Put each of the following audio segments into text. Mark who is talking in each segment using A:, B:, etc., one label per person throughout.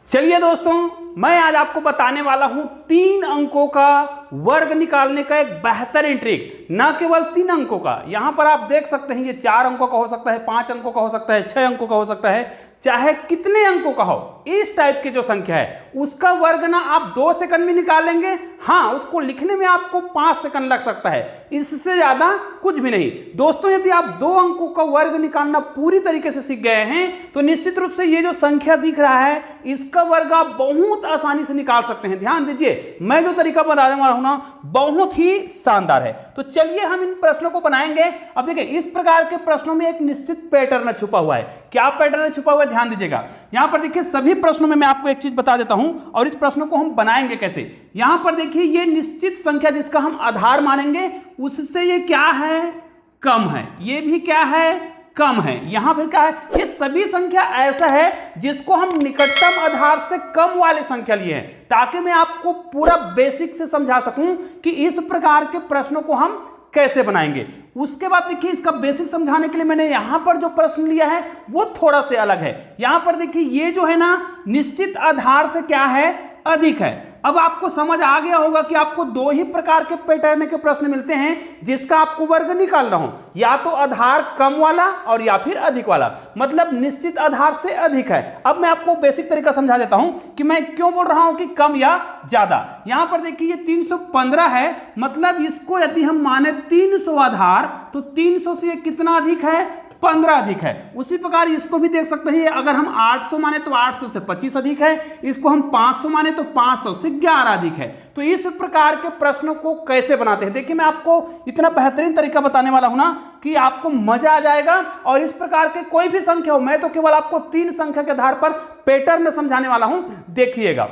A: चलिए दोस्तों, मैं आज आपको बताने वाला हूं 3 अंकों का वर्ग निकालने का एक बेहतरीन ट्रिक। न केवल 3 अंकों का, यहां पर आप देख सकते हैं ये 4 अंकों का हो सकता है, 5 अंकों का हो सकता है, 6 अंकों का हो सकता है, चाहे कितने अंकों का हो, इस टाइप की जो संख्या है उसका वर्ग ना आप 2 सेकंड में निकाल लेंगे। हाँ, उसको लिखने में आपको 5 सेकंड लग सकता है, इससे ज्यादा कुछ भी नहीं। दोस्तों, यदि आप 2 अंकों का वर्ग निकालना पूरी तरीके से सीख गए हैं तो निश्चित रूप से ये जो संख्या दिख रहा है इसका वर्ग आप बहुत आसानी से निकाल सकते हैं। ध्यान दीजिए, मैं जो तरीका बताने वाला हूं ना बहुत ही शानदार है। तो चलिए हम इन प्रश्नों को बनाएंगे। अब देखिए, इस प्रकार के प्रश्नों में एक निश्चित पैटर्न छुपा हुआ है। क्या पैटर्न छुपा हुआ है, ध्यान दीजिएगा। यहां पर देखिए, सभी प्रश्नों में मैं आपको एक चीज बता देता हूं और इस प्रश्नों को हम बनाएंगे कैसे। यहां पर देखिए, ये निश्चित संख्या जिसका हम आधार मानेंगे उससे ये क्या है, कम है। ये भी क्या है, कम है। यहां पर क्या है, ये सभी संख्या ऐसा है जिसको हम निकटतम आधार से कम वाले संख्या लिए हैं, ताकि मैं आपको पूरा बेसिक से समझा सकूं कि इस प्रकार के प्रश्नों को हम कैसे बनाएंगे। उसके बाद देखिए, इसका बेसिक समझाने के लिए मैंने यहां पर जो प्रश्न लिया है वो थोड़ा से अलग है। यहां पर देखिए, ये जो है ना निश्चित आधार से क्या है, अधिक है। अब आपको समझ आ गया होगा कि आपको 2 ही प्रकार के पैटर्न के प्रश्न मिलते हैं जिसका आपको वर्ग निकालना हो, या तो आधार कम वाला और या फिर अधिक वाला, मतलब निश्चित आधार से अधिक है। अब मैं आपको बेसिक तरीका समझा देता हूं कि मैं क्यों बोल रहा हूं कि कम या ज्यादा। यहां पर देखिए, ये 315 है, मतलब इसको यदि हम माने 300 आधार तो 300 से ये कितना अधिक है, 15 अधिक है। उसी प्रकार इसको भी देख सकते हैं, अगर हम 800 माने तो 800 से 25 अधिक है, इसको हम 500 माने तो 500 से 11 अधिक है। तो इस प्रकार के प्रश्नों को कैसे बनाते हैं, देखिए मैं आपको इतना बेहतरीन तरीका बताने वाला हूं ना कि आपको मजा आ जाएगा। और इस प्रकार के कोई भी संख्या हो, मैं तो केवल आपको 3 संख्या के आधार पर पैटर्न समझाने वाला हूं, देखिएगा।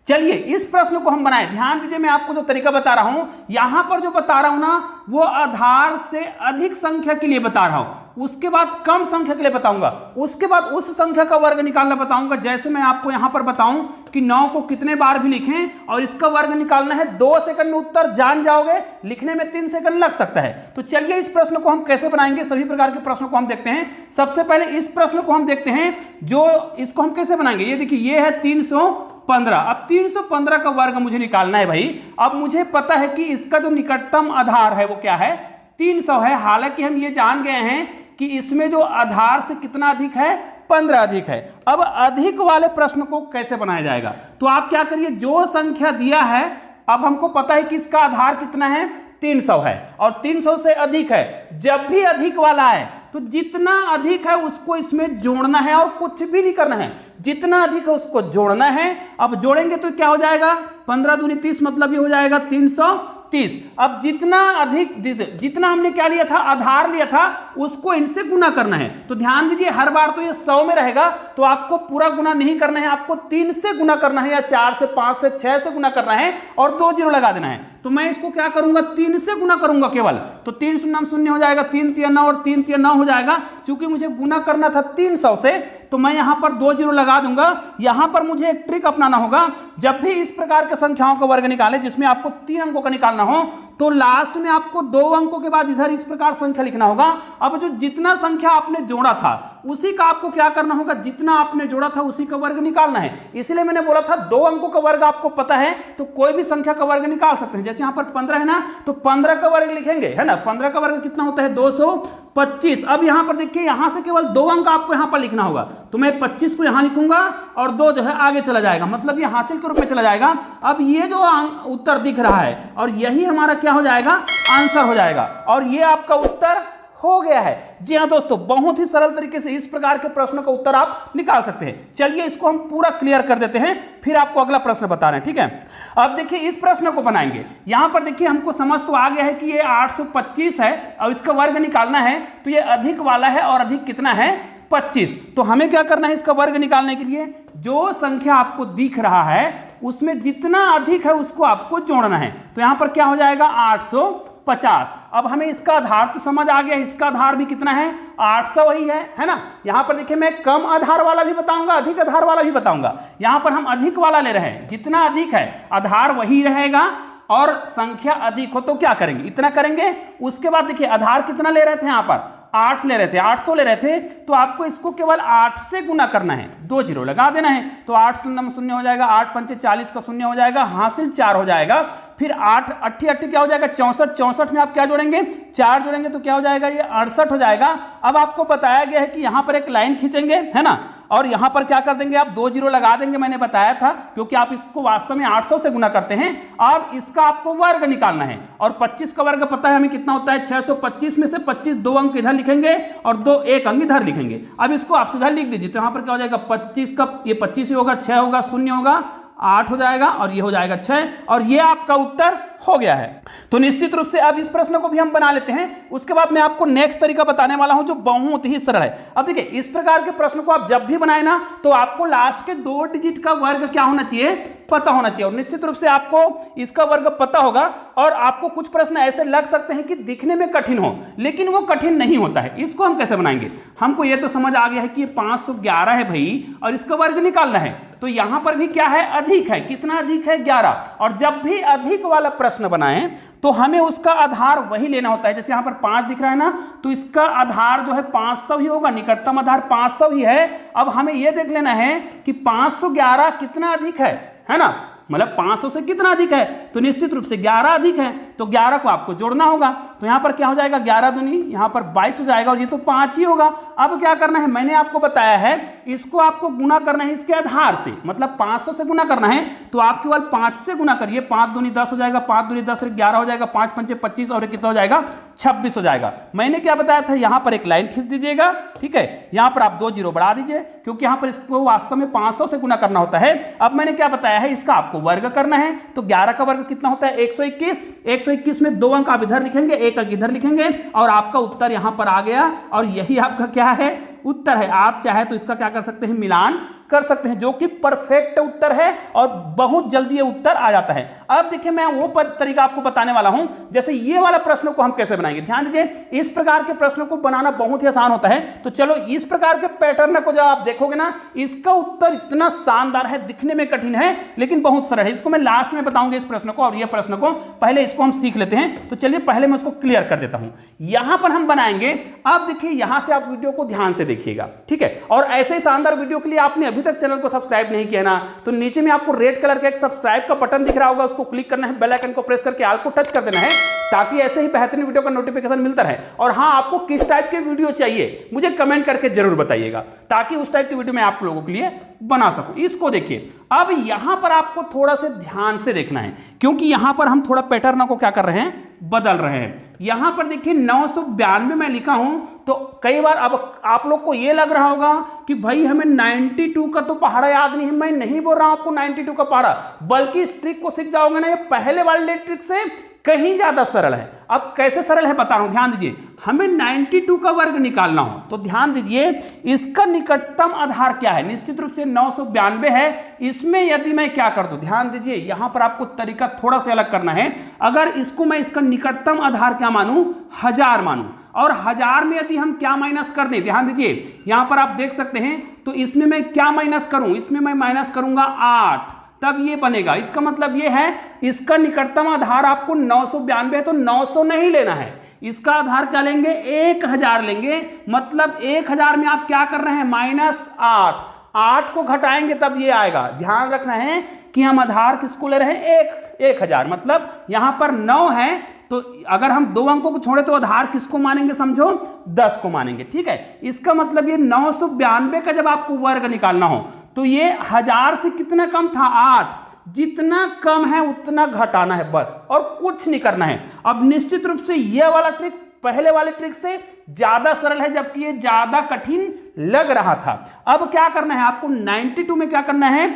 A: चलिए इस प्रश्न को हम बनाएं। ध्यान दीजिए, मैं आपको जो तरीका बता रहा हूं, यहां पर जो बता रहा हूं ना वो आधार से अधिक संख्या के लिए बता रहा हूं, उसके बाद कम संख्या के लिए बताऊंगा, उसके बाद उस संख्या का वर्ग निकालना बताऊंगा। जैसे मैं आपको यहां पर बताऊं कि 9 को कितने बार भी लिखें और इसका वर्ग निकालना है, 2 सेकंड में उत्तर जान जाओगे, लिखने में 3 सेकंड लग सकता है। तो चलिए इस प्रश्न को हम कैसे बनाएंगे, सभी प्रकार के प्रश्नों को हम देखते हैं। सबसे पहले इस प्रश्न को हम देखते हैं, जो इसको हम कैसे बनाएंगे। ये देखिए, ये है 315। अब 315 का वर्ग मुझे निकालना है भाई। अब मुझे पता है कि इसका जो निकटतम आधार है वो क्या है, 300 है। हालांकि हम ये जान गए हैं कि इसमें जो आधार से कितना अधिक है, 15 अधिक है। अब अधिक वाले प्रश्न को कैसे बनाया जाएगा, तो आप क्या करिए, जो संख्या दिया है, अब हमको पता है कि इसका आधार कितना है, 300 है और 300 से अधिक है। जब भी अधिक वाला है तो जितना अधिक है उसको इसमें जोड़ना है और कुछ भी नहीं करना है, जितना अधिक है उसको जोड़ना है। अब जोड़ेंगे तो क्या हो जाएगा, 15 दूनी 30, मतलब ये हो जाएगा 330। अब जितना अधिक, जितना हमने क्या लिया था, आधार लिया था, उसको इनसे गुना करना है। तो ध्यान दीजिए, हर बार तो ये 100 में रहेगा, तो आपको पूरा गुना नहीं करना है, आपको 3 से गुना करना है, या 4 से, 5 से, 6 से गुना करना है और 2 जीरो लगा देना है। तो मैं इसको क्या करूंगा, 3 से गुना करूंगा केवल, तो 3 शून्य शून्य हो जाएगा, 3 तिया 9 और 3 तिया 9 हो जाएगा। चूंकि मुझे गुना करना था 300 से, तो मैं यहां पर 2 जीरो लगा दूंगा। यहां पर मुझे एक ट्रिक अपनाना होगा, जब भी इस प्रकार के संख्याओं का वर्ग निकाले जिसमें आपको 3 अंकों का निकालना हो, तो लास्ट में आपको 2 अंकों के बाद इधर इस प्रकार संख्या लिखना होगा। अब जो जितना संख्या आपने जोड़ा था उसी का आपको क्या करना होगा, जितना आपने जोड़ा था उसी का वर्ग निकालना है। इसलिए मैंने बोला था 2 अंकों का वर्ग आपको पता है तो कोई भी संख्या का वर्ग निकाल सकते हैं। जैसे यहां पर 15 है ना, तो 15 का वर्ग लिखेंगे, है ना। 15 का वर्ग कितना होता है, 225। अब यहां पर देखिए, यहां से केवल 2 अंक आपको यहां पर लिखना होगा, तो मैं 25 को यहां लिखूंगा और 2 जो है आगे चला जाएगा, मतलब ये हासिल के रूप में चला जाएगा। अब ये जो उत्तर दिख रहा है और यही हमारा क्या हो जाएगा, आंसर हो जाएगा, और ये आपका उत्तर हो गया है। जी हाँ दोस्तों, बहुत ही सरल तरीके से इस प्रकार के प्रश्नों का उत्तर आप निकाल सकते हैं। चलिए इसको हम पूरा क्लियर कर देते हैं, फिर आपको अगला प्रश्न बता रहे हैं, ठीक है। अब देखिए इस प्रश्न को बनाएंगे। यहां पर देखिए, हमको समझ तो आ गया है कि ये 825 है और इसका वर्ग निकालना है, तो ये अधिक वाला है और अधिक कितना है, 25। तो हमें क्या करना है, इसका वर्ग निकालने के लिए जो संख्या आपको दिख रहा है उसमें जितना अधिक है उसको आपको जोड़ना है। तो यहां पर क्या हो जाएगा, 850। अब हमें इसका आधार तो समझ आ गया, इसका आधार भी कितना है, 800 ही है ना। यहां पर देखिए, मैं कम आधार वाला भी बताऊंगा, अधिक आधार वाला भी बताऊंगा। यहां पर हम अधिक वाला ले रहे हैं, जितना अधिक है आधार वही रहेगा और संख्या अधिक हो तो क्या करेंगे, इतना करेंगे। उसके बाद देखिए, आधार कितना ले रहे थे, यहां पर 8 ले रहे थे, 800 ले रहे थे, तो आपको इसको केवल 8 से गुना करना है, 2 जीरो लगा देना है, तो 8 शून्य शून्य हो जाएगा, 8 पंचे 40 का शून्य हो जाएगा, हासिल 4 हो जाएगा। फिर 8 अट्ठी अट्ठी क्या हो जाएगा 64, 64 में आप क्या जोड़ेंगे 4 जोड़ेंगे तो क्या हो जाएगा ये 68 हो जाएगा। अब आपको बताया गया है कि यहां पर एक लाइन खींचेंगे, है ना, और यहां पर क्या कर देंगे आप 2 जीरो लगा देंगे, मैंने बताया था, क्योंकि आप इसको वास्तव में 800 से गुना करते हैं। और इसका आपको वर्ग निकालना है, और 25 का वर्ग पता है हमें कितना होता है 625 में से 25 2 अंक इधर लिखेंगे और 2 1 अंक इधर लिखेंगे। अब इसको आप सीधा लिख दीजिए, तो यहां पर क्या हो जाएगा 25 का ये 25 ही होगा, 6 होगा, 0 होगा, 8 हो जाएगा, और ये हो जाएगा 6, और ये आपका उत्तर हो गया है। तो निश्चित रूप से अब इस प्रश्न को भी हम बना लेते हैं, उसके बाद मैं आपको नेक्स्ट तरीका बताने वाला हूं जो बहुत ही सरल है। अब देखिए इस प्रकार के प्रश्न को आप जब भी बनाए ना, तो आपको लास्ट के 2 डिजिट का वर्ग क्या होना चाहिए पता होना चाहिए, और निश्चित रूप से आपको इसका वर्ग पता होगा। और आपको कुछ प्रश्न ऐसे लग सकते हैं कि दिखने में कठिन हो, लेकिन वो कठिन नहीं होता है। इसको हम कैसे बनाएंगे, हमको ये तो समझ आ गया है कि ये 511 है भाई, और इसका वर्ग निकालना है, तो यहां पर भी क्या है अधिक है, कितना अधिक है 11, और जब भी अधिक वाला प्रश्न बनाएं तो हमें उसका आधार वही लेना होता है। जैसे यहां पर 5 दिख रहा है ना, तो इसका आधार जो है 500 ही होगा, निकटतम आधार 500 ही है। अब हमें यह देख लेना है कि 511 कितना अधिक है ना, मतलब 500 से कितना अधिक है, तो निश्चित रूप से 11 अधिक है, तो 11 को आपको जोड़ना होगा। तो यहां पर क्या हो जाएगा 11 दूनी यहां पर 22 हो जाएगा, और ये तो 5 ही होगा। अब क्या करना है, मैंने आपको बताया है इसको आपको गुना करना है इसके आधार से, मतलब 500 से गुना करना है, तो आप केवल 5 से गुना करिए, 5 दूनी 10 हो जाएगा, 5 दूनी 10 11 हो जाएगा, 5 पंचे 25 और कितना हो जाएगा 26 हो जाएगा। मैंने क्या बताया था, यहां पर एक लाइन खींच दीजिएगा, ठीक है, यहां पर आप 2 जीरो बढ़ा दीजिए, क्योंकि यहां पर इसको वास्तव में 500 से गुना करना होता है। अब मैंने क्या बताया है, इसका आपको वर्ग करना है, तो 11 का वर्ग कितना होता है 121, 121 में 2 अंक आप इधर लिखेंगे, 1 अंक इधर लिखेंगे, और आपका उत्तर यहां पर आ गया, और यही आपका क्या है उत्तर है। आप चाहे तो इसका क्या कर सकते हैं मिलान कर सकते हैं, जो कि परफेक्ट उत्तर है, और बहुत जल्दी ये उत्तर आ जाता है। अब देखिए मैं वो तरीका आपको बताने वाला हूं, जैसे ये वाला प्रश्न को हम कैसे बनाएंगे। ध्यान दीजिए, इस प्रकार के प्रश्नों को बनाना बहुत ही आसान होता है। तो चलो इस प्रकार के पैटर्न को जब आप देखोगे ना, इसका उत्तर इतना शानदार है, दिखने में कठिन है लेकिन बहुत सरल है। इसको मैं लास्ट में बताऊंगा इस प्रश्न को, और ये प्रश्न को पहले इसको हम सीख लेते हैं। तो चलिए पहले मैं उसको क्लियर कर देता हूं। यहां पर हम बनाएंगे, अब देखिए यहां से आप वीडियो को ध्यान से देखिएगा, ठीक है। और ऐसे ही शानदार वीडियो के लिए आपने अभी तक चैनल को सब्सक्राइब नहीं किया ना, तो नीचे में आपको रेड कलर का एक सब्सक्राइब का बटन दिख रहा होगा, उसको क्लिक करना है, बेल आइकन को प्रेस करके ऑल को टच कर देना है, ताकि ऐसे ही बेहतरीन वीडियो का नोटिफिकेशन मिलता रहे। और हाँ, आपको किस टाइप के वीडियो चाहिए मुझे कमेंट करके जरूर बताइएगा, ताकि उस टाइप की वीडियो मैं आप लोगों के लिए बना सकूं। इसको देखिए, अब यहां पर आपको थोड़ा सा ध्यान से देखना है, क्योंकि यहां पर हम थोड़ा पैटर्न को क्या कर रहे हैं बदल रहे हैं। यहां पर देखिए 992 में लिखा हूं, तो कई बार अब आप लोग को यह लग रहा होगा कि भाई हमें 92 का तो पहाड़ा याद नहीं है। मैं नहीं बोल रहा हूं आपको 92 का पहाड़ा, बल्कि इस ट्रिक को सीख जाओगे ना, ये पहले वाले ट्रिक से कहीं ज्यादा सरल है। अब कैसे सरल है बता रहा हूं, ध्यान दीजिए। हमें 92 का वर्ग निकालना हो, तो ध्यान दीजिए इसका निकटतम आधार क्या है, निश्चित रूप से 992 है। इसमें यदि मैं क्या कर दूं, ध्यान दीजिए यहां पर आपको तरीका थोड़ा सा अलग करना है। अगर इसको मैं इसका निकटतम आधार क्या मानूं 1000 मानूं, और 1000 में यदि हम क्या माइनस कर दें, ध्यान दीजिए यहां पर आप देख सकते हैं, तो इसमें मैं क्या माइनस करूं, इसमें मैं माइनस करूंगा 8, तब ये बनेगा। इसका मतलब ये है इसका निकटतम आधार आपको 992 है, तो 900 नहीं लेना है, इसका आधार क्या लेंगे 1000 लेंगे। मतलब 1000 में आप क्या कर रहे हैं -8, 8 को घटाएंगे तब ये आएगा। ध्यान रखना है कि हम आधार किसको ले रहे हैं 1000, मतलब यहां पर 9 है, तो अगर हम 2 अंकों को छोड़े तो आधार किसको मानेंगे, समझो 10 को मानेंगे, ठीक है। इसका मतलब ये 992 का जब आपको वर्ग निकालना हो, तो ये 1000 से कितना कम था 8, जितना कम है उतना घटाना है बस, और कुछ नहीं करना है। अब निश्चित रूप से यह वाला ट्रिक पहले वाले ट्रिक से ज्यादा सरल है, जबकि ये ज्यादा कठिन लग रहा था। अब क्या करना है आपको 92 में क्या करना है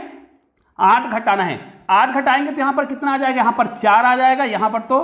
A: 8 घटाना है। 8 घटाएंगे तो यहां पर कितना आ जाएगा, यहां पर 4 आ जाएगा, यहां पर तो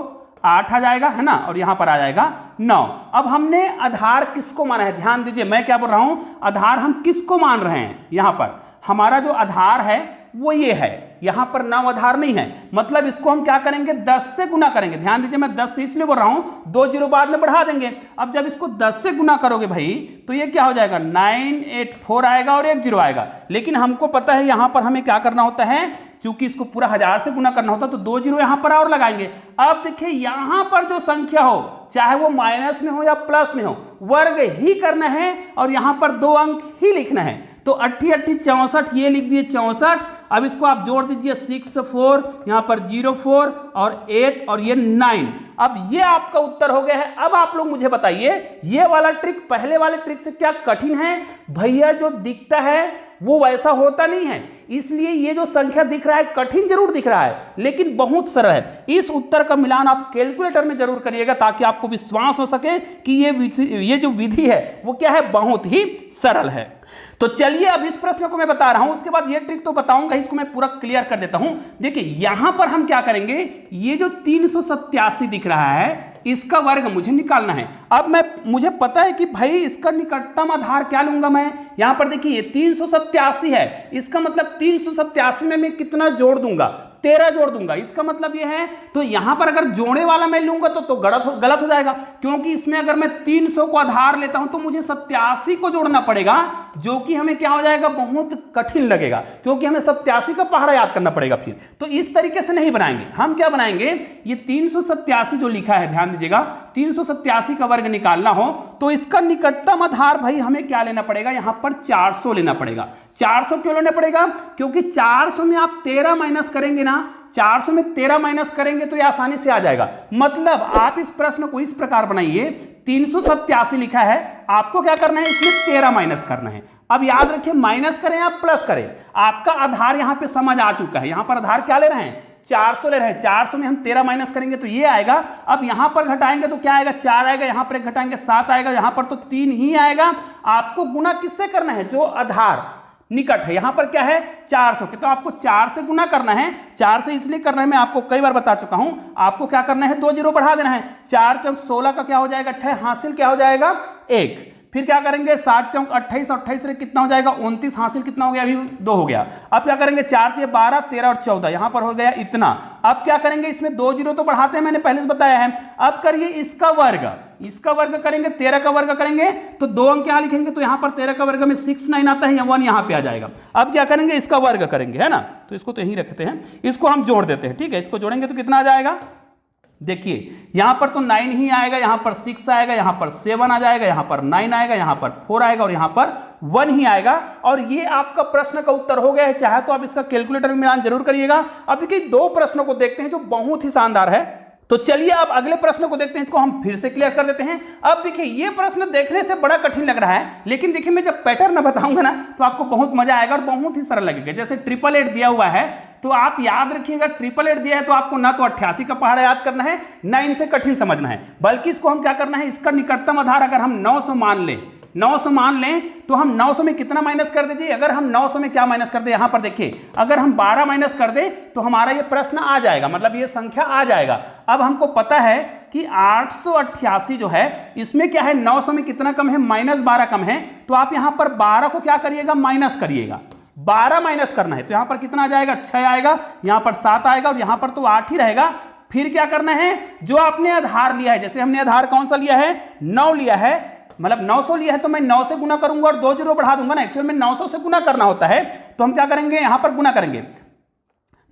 A: 8 आ जाएगा, है ना, और यहां पर आ जाएगा 9। अब हमने आधार किसको माना है, ध्यान दीजिए मैं क्या बोल रहा हूं, आधार हम किसको मान रहे हैं। यहां पर हमारा जो आधार है वो ये है, यहां पर 9 आधार नहीं है, मतलब इसको हम क्या करेंगे 10 से गुना करेंगे। ध्यान दीजिए मैं 10 से इसलिए बोल रहा हूं, 2 जीरो बाद में बढ़ा देंगे। अब जब इसको 10 से गुना करोगे भाई, तो ये क्या हो जाएगा 984 आएगा और 1 जीरो आएगा। लेकिन हमको पता है यहां पर हमें क्या करना होता है, चूंकि इसको पूरा 1000 से गुना करना होता है, तो 2 जीरो यहां पर और लगाएंगे। अब देखिए यहां पर जो संख्या हो चाहे वो माइनस में हो या प्लस में हो, वर्ग ही करना है और यहां पर 2 अंक ही लिखना है। तो 80 80 64, ये लिख दिए 64। अब इसको आप जोड़ दीजिए 6 4, यहाँ पर 0 4 और 8 और ये 9। अब ये आपका उत्तर हो गया है। अब आप लोग मुझे बताइए, ये वाला ट्रिक पहले वाले ट्रिक से क्या कठिन है? भैया जो दिखता है वो वैसा होता नहीं है, इसलिए ये जो संख्या दिख रहा है कठिन जरूर दिख रहा है लेकिन बहुत सरल है। इस उत्तर का मिलान आप कैलकुलेटर में जरूर करिएगा ताकि आपको विश्वास हो सके कि ये जो विधि है वो क्या है, बहुत ही सरल है। तो चलिए अब इस प्रश्न को मैं बता रहा हूं, उसके बाद ये ट्रिक तो बताऊंगा, इसको मैं पूरा क्लियर कर देता हूं। देखिए यहां पर हम क्या करेंगे, ये जो 387 दिख रहा है इसका वर्ग मुझे निकालना है। अब मुझे पता है कि भाई इसका निकटतम आधार क्या लूंगा मैं। यहां पर देखिए 387 है, इसका मतलब 387 में मैं कितना जोड़ दूंगा, 13 जोड़ दूंगा। इसका मतलब यह है, तो यहां पर अगर जोड़ने वाला मैं लूंगा तो गलत हो जाएगा, क्योंकि इसमें अगर मैं 300 को आधार लेता हूं तो मुझे 87 को जोड़ना पड़ेगा, जो कि हमें क्या हो जाएगा, बहुत कठिन लगेगा, क्योंकि हमें 87 का पहाड़ा याद करना पड़ेगा फिर। तो इस तरीके से नहीं बनाएंगे हम, क्या बनाएंगे, ये 387 जो लिखा है ध्यान दीजिएगा, 387 का वर्ग निकालना हो तो इसका निकटतम आधार भाई हमें क्या लेना पड़ेगा, यहां पर 400 लेना पड़ेगा। 400 क्यों लेना पड़ेगा, क्योंकि 400 में आप 13 माइनस करेंगे ना, 400 में 13 माइनस करेंगे तो ये आसानी से आ जाएगा। मतलब आप इस प्रश्न को इस प्रकार बनाइए, 387 लिखा है, आपको क्या करना है, इसमें 13 माइनस करना है। अब याद रखिए माइनस करें या प्लस करें, आपका आधार यहां पे समझ आ चुका है। यहां पर आधार क्या ले रहे हैं, 400 ले रहे हैं। 400 में हम 13 माइनस करेंगे तो ये आएगा। अब यहां पर घटाएंगे तो क्या आएगा, 4 आएगा, यहां पर 1 घटाएंगे 7 आएगा, यहां पर तो 3 ही आएगा। आपको गुना किससे करना है, जो आधार निकट है, यहां पर क्या है 400 के, तो आपको 4 से गुना करना है। 4 से इसलिए करना है, मैं आपको कई बार बता चुका हूं, आपको क्या करना है, 2 जीरो बढ़ा देना है। 4 चौक 16 का क्या हो जाएगा, 6, हासिल क्या हो जाएगा 1। फिर क्या करेंगे, 7 चौक 28, 28 से कितना हो जाएगा 29, हासिल कितना हो गया, अभी 2 हो गया। अब क्या करेंगे, 4 दिए 12, 13 और 14, यहां पर हो गया इतना। अब क्या करेंगे, इसमें 2 जीरो तो बढ़ाते हैं, मैंने पहले से बताया है। अब करिए इसका वर्ग, इसका वर्ग करेंगे, 13 का वर्ग करेंगे तो 2 अंक यहां लिखेंगे, तो यहां पर 13 का वर्ग में 6 9 आता है, 1 यहां पे आ जाएगा। अब क्या करेंगे, इसका वर्ग करेंगे, है ना, तो इसको तो यहीं रखते हैं, इसको हम जोड़ देते हैं, ठीक है। इसको जोड़ेंगे तो कितना आ जाएगा, देखिए यहां पर तो 9 ही आएगा, यहां पर 6 आएगा, यहां पर 7 आ जाएगा, यहां पर 9 आएगा, यहां पर 4 आएगा और यहां पर 1 ही आएगा। और ये आपका प्रश्न का उत्तर हो गया है। चाहे तो आप इसका कैलकुलेटर में मिलान जरूर करिएगा। अब देखिए 2 प्रश्नों को देखते हैं जो बहुत ही शानदार है। तो चलिए अब अगले प्रश्न को देखते हैं, इसको हम फिर से क्लियर कर देते हैं। अब देखिए ये प्रश्न देखने से बड़ा कठिन लग रहा है, लेकिन देखिए मैं जब पैटर्न बताऊंगा ना तो आपको बहुत मजा आएगा और बहुत ही सरल लगेगा। जैसे 888 दिया हुआ है, तो आप याद रखिएगा 888 दिया है तो आपको ना तो 88 का पहाड़ा याद करना है, ना इनसे कठिन समझना है, बल्कि इसको हम क्या करना है, इसका निकटतम आधार अगर हम 900 मान लें, 900 मान लें तो हम 900 में कितना माइनस कर दीजिए। अगर हम 900 में क्या माइनस कर दें, यहां पर देखिए अगर हम 12 माइनस कर दें तो हमारा ये प्रश्न आ जाएगा, मतलब ये संख्या आ जाएगा। अब हमको पता है कि 888 जो है इसमें क्या है, 900 में कितना कम है, -12 कम है, तो आप यहां पर 12 को क्या करिएगा, माइनस करिएगा। 12 माइनस करना है तो यहां पर कितना आ जाएगा, 6 आएगा, यहां पर 7 आएगा और यहां पर तो 8 ही रहेगा। फिर क्या करना है, जो आपने आधार लिया है, जैसे हमने आधार कौन सा लिया है, 9 लिया है, मतलब 900 लिया है तो मैं 9 से गुना करूंगा और 2 जीरो बढ़ा दूंगा ना। एक्चुअल में 900 से गुना करना होता है, तो हम क्या करेंगे, यहां पर गुना करेंगे।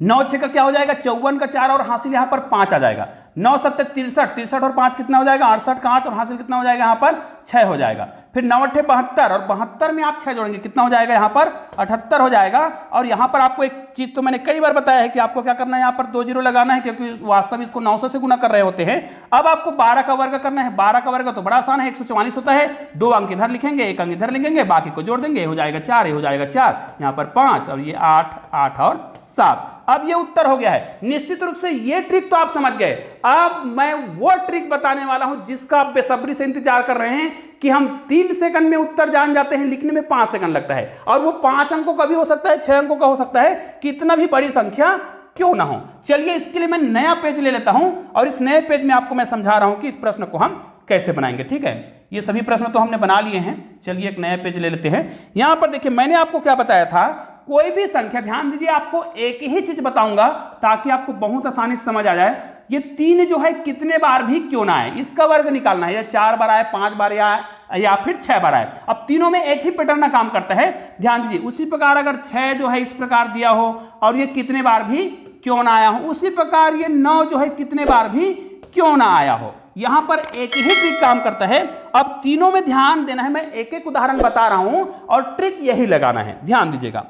A: 9 6 का क्या हो जाएगा, 54 का 4 और हासिल यहां पर 5 आ जाएगा। 9 7 63, 63 और 5 कितना हो जाएगा, 68 का 8 और हासिल कितना हो जाएगा, यहां पर 6 हो जाएगा। फिर 9 8 72 और 72 में आप 6 जोड़ेंगे, कितना हो जाएगा, यहां पर 78 हो जाएगा। और यहां पर आपको एक चीज तो मैंने कई बार बताया है कि आपको क्या करना है, यहां पर 2 जीरो लगाना है, क्योंकि वास्तव में इसको 900 से गुना कर रहे होते हैं। अब आपको 12 का वर्ग करना है। 12 का वर्ग तो बड़ा आसान है, 144 होता है। 2 अंक इधर लिखेंगे, 1 अंक इधर लिखेंगे, बाकी को जोड़ देंगे, हो जाएगा 4, ये हो जाएगा 4, यहां पर 5 और ये 8, 8 और 7। अब ये उत्तर हो गया है। निश्चित रूप से ये ट्रिक तो आप समझ गए। अब मैं वो ट्रिक बताने वाला हूं जिसका आप बेसब्री से इंतजार कर रहे हैं कि हम 3 सेकंड में उत्तर जान जाते हैं, लिखने में 5 सेकंड लगता है, और वो 5 अंकों का भी हो सकता है, 6 अंकों का हो सकता है, कितना भी बड़ी संख्या क्यों ना हो। चलिए इसके लिए मैं नया पेज ले लेता हूं और इस नए पेज में आपको मैं समझा रहा हूं कि इस प्रश्न को हम कैसे बनाएंगे, ठीक है। ये सभी प्रश्न तो हमने बना लिए हैं। चलिए एक नया पेज ले लेते हैं। यहां पर देखिए मैंने आपको क्या बताया था, कोई भी संख्या, ध्यान दीजिए, आपको एक ही चीज बताऊंगा ताकि आपको बहुत आसानी से समझ आ जाए। ये 3 जो है कितने बार भी क्यों ना आए, इसका वर्ग निकालना है। या 4 बार आए, 5 बार या फिर 6 बार आए। अब तीनों में एक ही पैटर्न काम करता है, ध्यान दीजिए। उसी प्रकार अगर 6 जो है इस प्रकार दिया हो और ये कितने बार भी क्यों ना आया हो, उसी प्रकार ये 9 जो है कितने बार भी क्यों ना आया हो। यहां पर एक ही ट्रिक काम करता है। अब तीनों में ध्यान देना है, मैं एक एक उदाहरण बता रहा हूं और ट्रिक यही लगाना है, ध्यान दीजिएगा।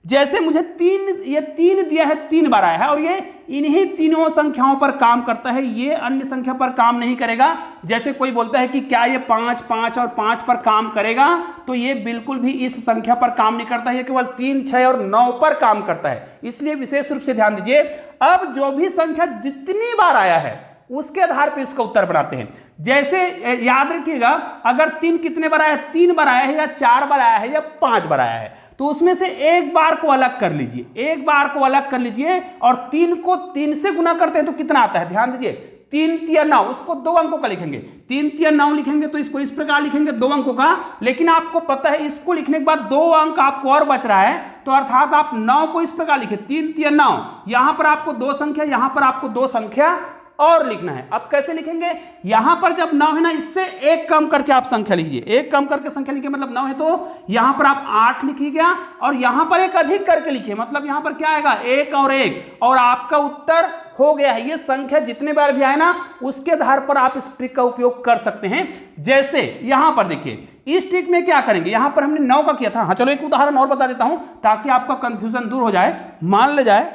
A: जैसे मुझे ये 3 दिया है, 3 बार आया है और ये इन्हीं तीनों संख्याओं पर काम करता है, ये अन्य संख्या पर काम नहीं करेगा। जैसे कोई बोलता है कि क्या ये 5, 5 और 5 पर काम करेगा, तो ये बिल्कुल भी इस संख्या पर काम नहीं करता है, ये केवल 3, 6 और 9 पर काम करता है। इसलिए विशेष रूप से ध्यान दीजिए। अब जो भी संख्या जितनी बार आया है उसके आधार पर इसका उत्तर बनाते हैं। जैसे याद रखिएगा, अगर 3 कितने बार आया है, 3 बार आया है या 4 बार आया है या 5 बार आया है, तो उसमें से एक बार को अलग कर लीजिए, एक बार को अलग कर लीजिए और 3 को 3 से गुना करते हैं तो कितना आता है, ध्यान दीजिए। 3 तिया 9, उसको 2 अंकों का लिखेंगे। 3 तिया 9 लिखेंगे तो इसको इस प्रकार लिखेंगे 2 अंकों का। लेकिन आपको पता है इसको लिखने के बाद 2 अंक आपको और बच रहा है, तो अर्थात आप 9 को इस प्रकार लिखे, 3 तिया 9। यहां पर आपको 2 संख्या, यहां पर आपको 2 संख्या और लिखना है। अब कैसे लिखेंगे, यहां पर जब 9 है ना, इससे एक कम करके आप संख्या लीजिए, एक कम करके संख्या लिखिए, मतलब 9 है तो यहां पर आप 8 लिखिएगा और यहां पर एक अधिक करके लिखिए, मतलब यहां पर क्या आएगा, 1 और 1, और आपका उत्तर हो गया है। ये संख्या जितने बार भी आए ना, उसके आधार पर आप इस ट्रिक का उपयोग कर सकते हैं। जैसे यहां पर देखिए, इस ट्रिक में क्या करेंगे, यहां पर हमने 9 का किया था। हाँ चलो एक उदाहरण और बता देता हूं ताकि आपका कंफ्यूजन दूर हो जाए। मान ले जाए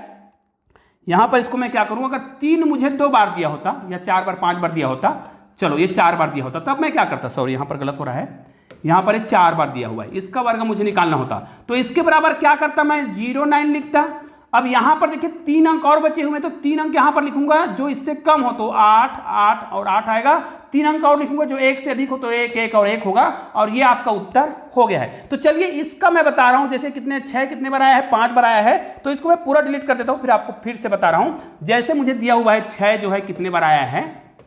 A: यहां पर इसको मैं क्या करूं, अगर 3 मुझे 2 बार दिया होता या 4 बार 5 बार दिया होता, चलो ये 4 बार दिया होता, तब मैं क्या करता, सॉरी यहां पर गलत हो रहा है, यहां पर ये 4 बार दिया हुआ है, इसका वर्ग मुझे निकालना होता, तो इसके बराबर क्या करता, मैं 09 लिखता। अब यहां पर देखिए 3 अंक और बचे हुए, तो 3 अंक यहां पर लिखूंगा, जो इससे कम हो तो 8, 8 और 8 आएगा। 3 अंक और लिखूंगा, जो 1 से अधिक हो तो 1, 1 और 1 होगा, और ये आपका उत्तर हो गया है। तो चलिए इसका मैं बता रहा हूं, जैसे 6 कितने बार आया है, 5 बार आया है, तो इसको मैं पूरा डिलीट कर देता हूं, फिर आपको फिर से बता रहा हूं। जैसे मुझे दिया हुआ है 6 जो है कितने बार आया है,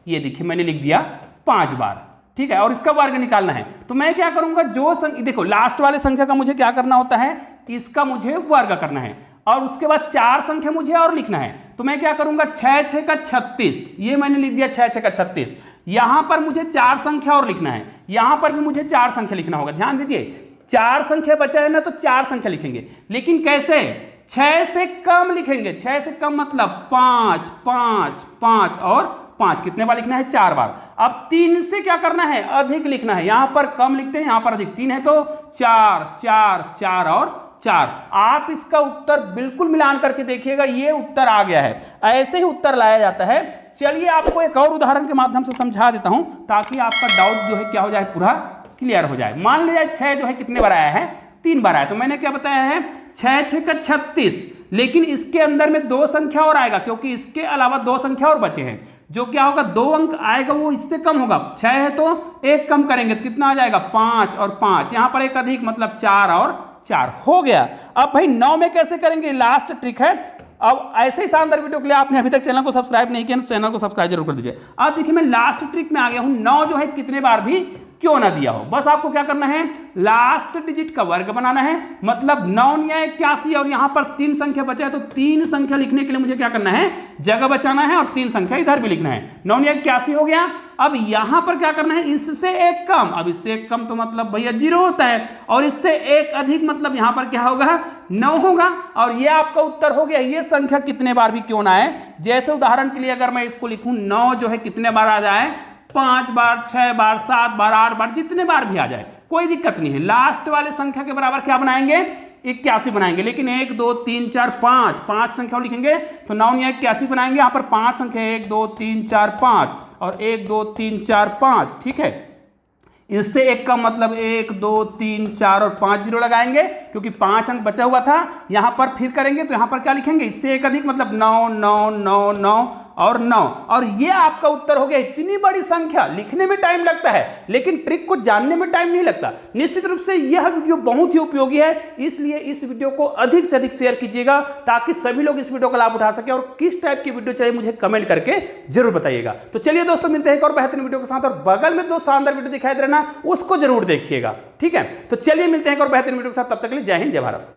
A: ये देखिए मैंने लिख दिया 5 बार, ठीक है, और इसका वर्ग निकालना है। तो मैं क्या करूंगा, जो देखो लास्ट वाले संख्या का मुझे क्या करना होता है, इसका मुझे वर्ग करना है, और उसके बाद 4 संख्या मुझे और लिखना है। तो मैं क्या करूंगा, 6 6 का 36, ये मैंने लिख दिया 6 6 का 36। यहां पर मुझे 4 संख्या और लिखना है, यहां पर भी मुझे 4 संख्या लिखना होगा। ध्यान दीजिए, 4 संख्या बचा है ना, तो 4 संख्या लिखेंगे, लेकिन कैसे, 6 से कम लिखेंगे। 6 से कम मतलब 5 5 5 और 5 कितने बार लिखना है, 4 बार। अब 3 से क्या करना है, अधिक लिखना है, यहां पर कम लिखते हैं, यहां पर अधिक। 3 है तो 4 4 4 और 4। आप इसका उत्तर बिल्कुल मिलान करके देखिएगा, ये उत्तर आ गया है। ऐसे ही उत्तर लाया जाता है। चलिए आपको एक और उदाहरण के माध्यम से समझा देता हूं ताकि आपका डाउट जो है क्या हो जाए, पूरा क्लियर हो जाए। मान लीजिए 6 जो है कितने बार आया है, 3 बार आया। तो मैंने क्या बताया है, 6 6 का 36, लेकिन इसके अंदर में 2 संख्या और आएगा, क्योंकि इसके अलावा 2 संख्या और बचे हैं, जो क्या होगा, 2 अंक आएगा, वो इससे कम होगा। 6 है तो 1 कम करेंगे तो कितना आ जाएगा, 5 और 5, यहां पर एक अधिक मतलब 4 और 4 हो गया। अब भाई 9 में कैसे करेंगे, लास्ट ट्रिक है। अब ऐसे ही शानदार वीडियो के लिए आपने अभी तक चैनल को सब्सक्राइब नहीं किया तो चैनल को सब्सक्राइब जरूर कर दीजिए। अब देखिए मैं लास्ट ट्रिक में आ गया हूं। 9 जो है कितने बार भी क्यों ना दिया हो, बस आपको क्या करना है, लास्ट डिजिट का वर्ग बनाना है, मतलब 9 या 81, और यहां पर 3 संख्या बचा है, तो 3 संख्या लिखने के लिए मुझे क्या करना है, जगह बचाना है, और 3 संख्या इधर भी लिखना है। 9 या 81 हो गया। अब यहां पर क्या करना है, इससे एक कम, अब इससे एक कम तो मतलब भैया 0 होता है, और इससे एक अधिक मतलब यहां पर क्या होगा, 9 होगा, और ये आपका उत्तर हो गया। ये संख्या कितने बार भी क्यों ना आए, जैसे उदाहरण के लिए अगर मैं इसको लिखूं, 9 जो है कितने बार आ जाए, 5 बार, 6 बार, 7 बार, 8 बार, जितने बार भी आ जाए कोई दिक्कत नहीं है। लास्ट वाले संख्या के बराबर क्या बनाएंगे, 81 बनाएंगे, लेकिन 1 2 3 4 5 संख्या लिखेंगे तो 9 या 81 बनाएंगे। यहाँ पर 5 संख्या 1 2 3 4 5 और 1 2 3 4 5, ठीक है। इससे एक का मतलब 1 2 3 4 और 5 जीरो लगाएंगे, क्योंकि 5 अंक बचा हुआ था। यहां पर फिर करेंगे तो यहां पर क्या लिखेंगे, इससे एक अधिक मतलब 9 9 9 9 और 9, और ये आपका उत्तर हो गया। इतनी बड़ी संख्या लिखने में टाइम लगता है, लेकिन ट्रिक को जानने में टाइम नहीं लगता। निश्चित रूप से यह वीडियो बहुत ही उपयोगी है, इसलिए इस वीडियो को अधिक से अधिक शेयर कीजिएगा ताकि सभी लोग इस वीडियो का लाभ उठा सके। और किस टाइप की वीडियो चाहिए मुझे कमेंट करके जरूर बताइएगा। तो चलिए दोस्तों, मिलते हैं एक और बेहतरीन वीडियो के साथ, और बगल में 2 शानदार वीडियो दिखाई दे रहा, उसको जरूर देखिएगा, ठीक है। तो चलिए मिलते हैं एक और बेहतरीन वीडियो के साथ, तब तक के लिए जय हिंद जय भारत।